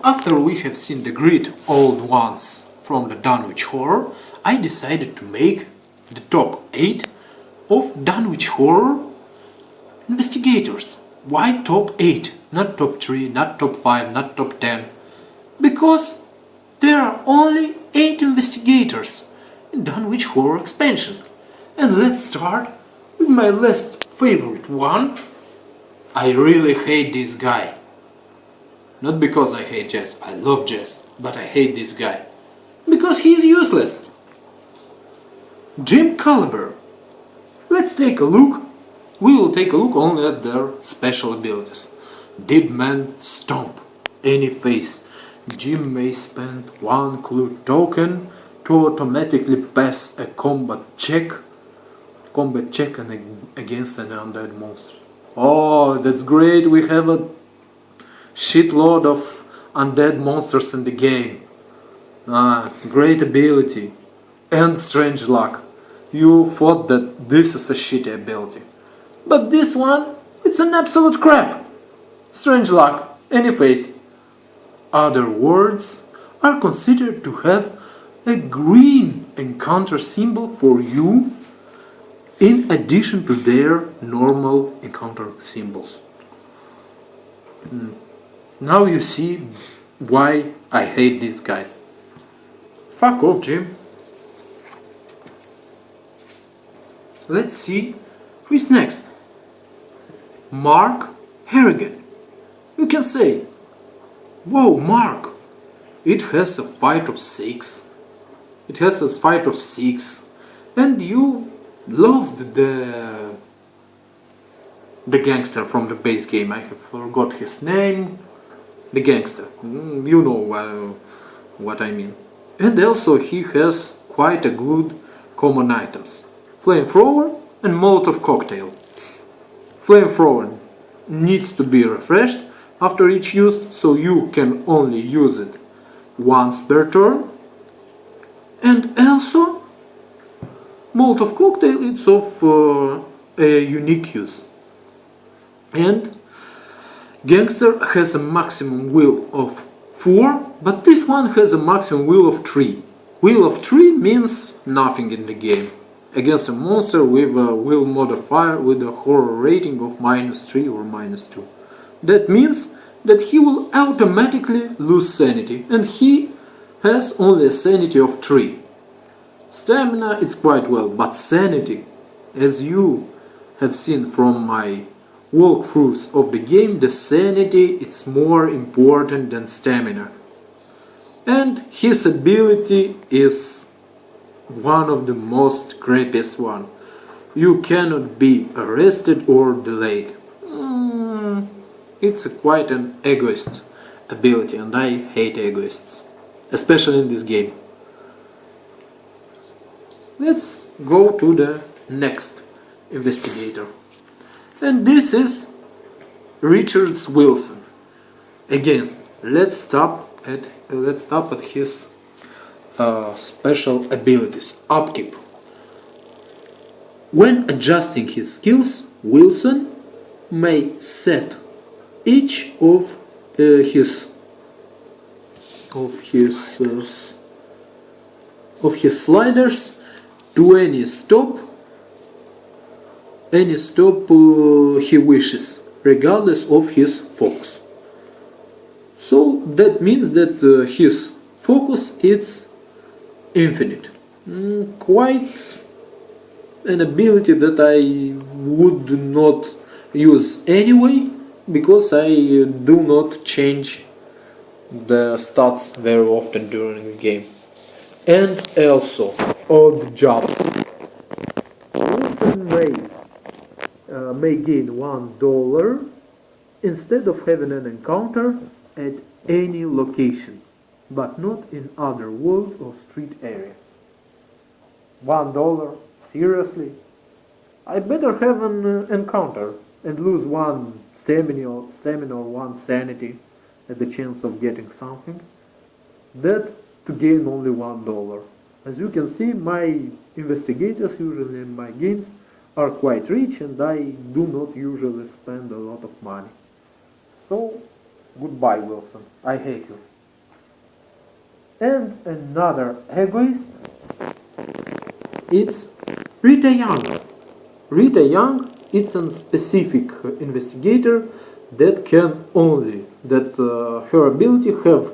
After we have seen the great old ones from the Dunwich Horror, I decided to make the top 8 of Dunwich Horror investigators. Why top 8? Not top 3, not top 5, not top 10. Because there are only 8 investigators in Dunwich Horror expansion. And let's start with my least favorite one. I really hate this guy. Not because I hate Jess, I love Jess, but I hate this guy. Because he's useless. Jim Culver. Let's take a look. We will take a look only at their special abilities. Dead Man Stomp. Any face. Jim may spend 1 clue token to automatically pass a combat check against an undead monster. Oh, that's great. We have a shitload of undead monsters in the game. Great ability. And strange luck. You thought that this is a shitty ability. But this one, it's an absolute crap. Strange luck. Any face. Other words are considered to have a green encounter symbol for you in addition to their normal encounter symbols. Now you see why I hate this guy. Fuck off, Jim. Let's see who's next. Mark Harrigan. You can say, whoa, Mark, it has a fight of 6. It has a fight of 6. And you loved the gangster from the base game. I have forgot his name. The gangster. You know what I mean. And also he has quite a good common items. Flamethrower and Molotov cocktail. Flamethrower needs to be refreshed after each use, so you can only use it once per turn. And also Molotov cocktail is of a unique use. And Gangster has a maximum will of 4, but this one has a maximum will of 3. Will of 3 means nothing in the game. Against a monster with a will modifier with a horror rating of -3 or -2. That means that he will automatically lose sanity, and he has only a sanity of 3. Stamina it's quite well, but sanity, as you have seen from my walkthroughs of the game, the sanity it's more important than stamina. And his ability is one of the most crappiest one. You cannot be arrested or delayed. It's quite an egoist ability, and I hate egoists, especially in this game. Let's go to the next investigator. And this is Richard Wilson. Again, let's stop at his special abilities. Upkeep. When adjusting his skills, Wilson may set each of his sliders to any stop he wishes, regardless of his focus. So that means that his focus is infinite. Quite an ability that I would not use anyway, because I do not change the stats very often during the game. And also, odd jobs. Wilson may gain $1 instead of having an encounter at any location, but not in other world or street area. $1? Seriously? I better have an encounter and lose 1 stamina or 1 sanity at the chance of getting something, that to gain only $1. As you can see, my investigators usually in my games are quite rich, and I do not usually spend a lot of money. So Goodbye, Wilson. I hate you. And another egoist, it's Rita Young. Rita Young, it's a specific investigator that her ability have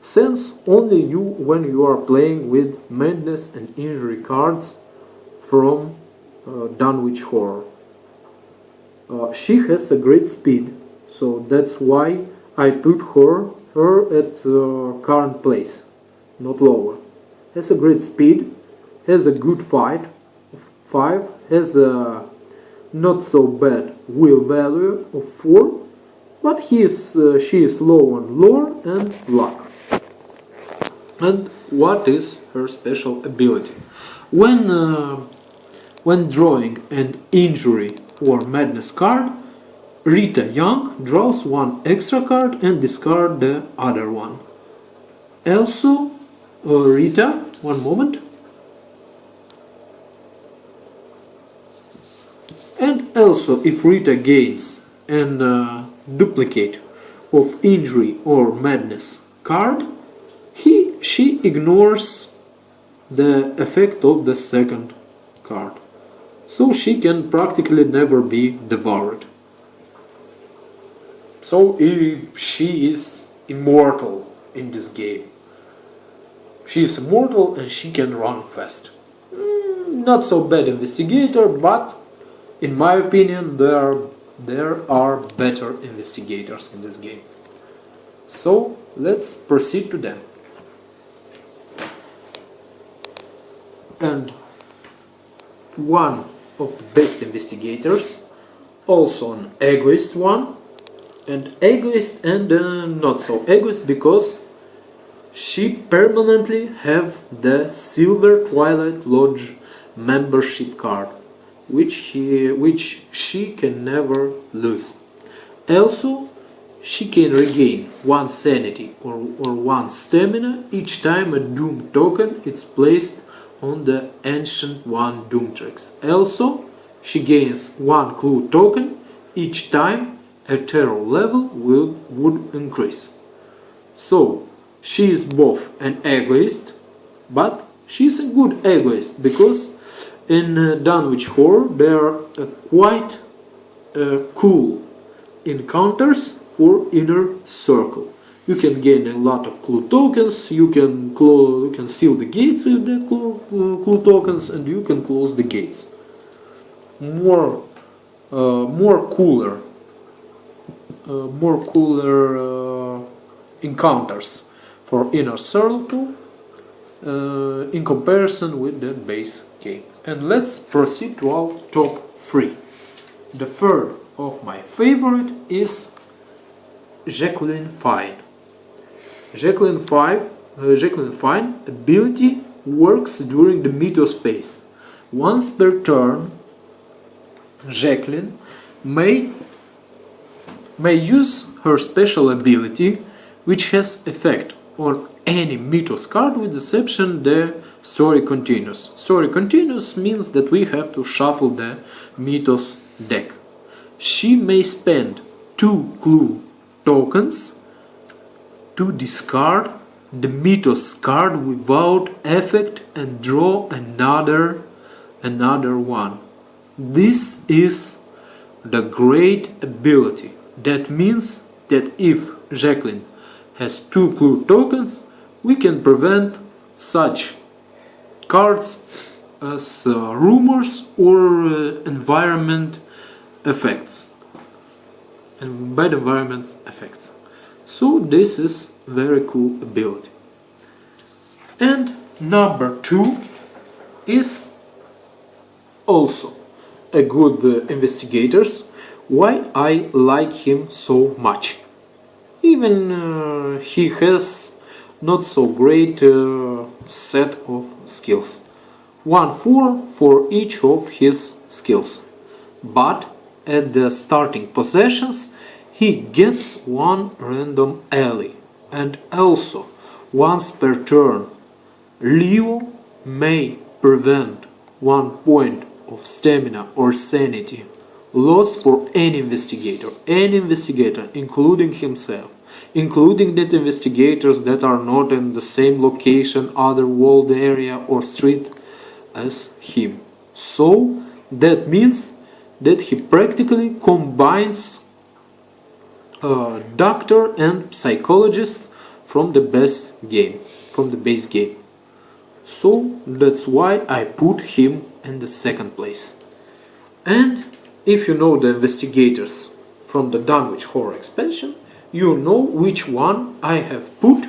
sense only you when you are playing with madness and injury cards from Dunwich Horror. She has a great speed, so that's why I put her at current place, not lower. Has a great speed, has a good fight, 5, has a not so bad will value of 4, but she is low on lore and luck. And what is her special ability? When drawing an injury or madness card, Rita Young draws one extra card and discards the other one. Also, Rita, one moment. And also, if Rita gains a duplicate of injury or madness card, she ignores the effect of the second card. So she can practically never be devoured. So she is immortal in this game. She is immortal and she can run fast. Not so bad investigator, but in my opinion there are better investigators in this game. So let's proceed to them. And one of the best investigators, also an egoist one, and egoist and not so egoist because she permanently have the Silver Twilight Lodge membership card, which she can never lose. Also, she can regain 1 sanity or 1 stamina each time a Doom token is placed on the Ancient One Doomtrix. Also, she gains 1 clue token each time a terror level would increase. So, she is both an egoist, but she is a good egoist because in Dunwich Horror there are quite cool encounters for Inner Circle. You can gain a lot of clue tokens, you can seal the gates with the clue tokens, and you can close the gates. More cooler encounters for Inner Circle in comparison with the base game. And let's proceed to our top 3. The third of my favorite is Jacqueline Fine. Jacqueline Fine ability works during the Mythos phase. Once per turn, Jacqueline may use her special ability, which has effect on any Mythos card with exception the Story Continues. Story Continues means that we have to shuffle the Mythos deck. She may spend 2 clue tokens to discard the Mythos card without effect and draw another one. This is the great ability. That means that if Jacqueline has 2 clue tokens, we can prevent such cards as rumors or environment effects and bad environment effects. So this is very cool ability. And number 2 is also a good investigators. Why I like him so much? Even he has not so great set of skills. 1/4 for each of his skills. But at the starting possessions he gets 1 random ally. And also, once per turn, Leo may prevent 1 point of stamina or sanity loss for any investigator including himself. including the investigators that are not in the same location, other world area or street as him. So that means that he practically combines doctor and psychologist from the base game. So that's why I put him in the second place. And if you know the investigators from the Dunwich Horror expansion, you know which one I have put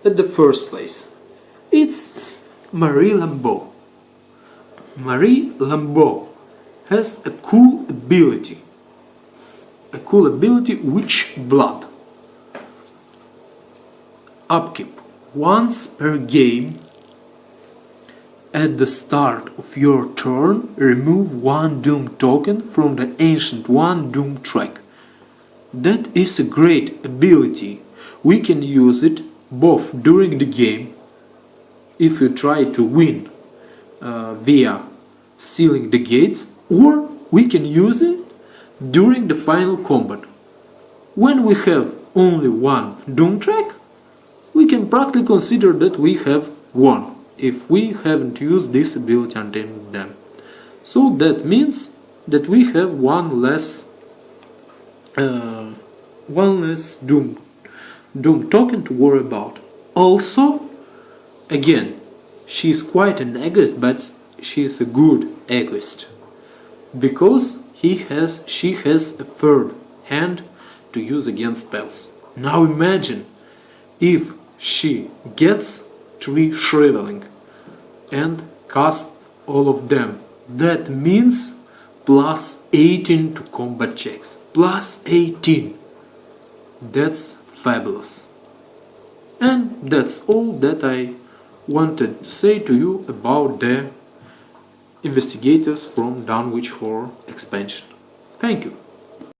at the first place. It's Marie Lambeau. Marie Lambeau has a cool ability. Witch blood. Upkeep. Once per game, at the start of your turn, remove one Doom token from the Ancient One Doom track. That is a great ability. We can use it both during the game, if you try to win via sealing the gates, or we can use it during the final combat. When we have only one Doom track, we can practically consider that we have won, if we haven't used this ability until then. So that means that we have one less Doom token to worry about. Also, again, she is quite an egoist, but she is a good egoist, because she has a third hand to use against spells. Now imagine if she gets 3 shriveling and casts all of them. That means plus 18 to combat checks. Plus 18. That's fabulous. And that's all that I wanted to say to you about the investigators from Dunwich Horror expansion. Thank you.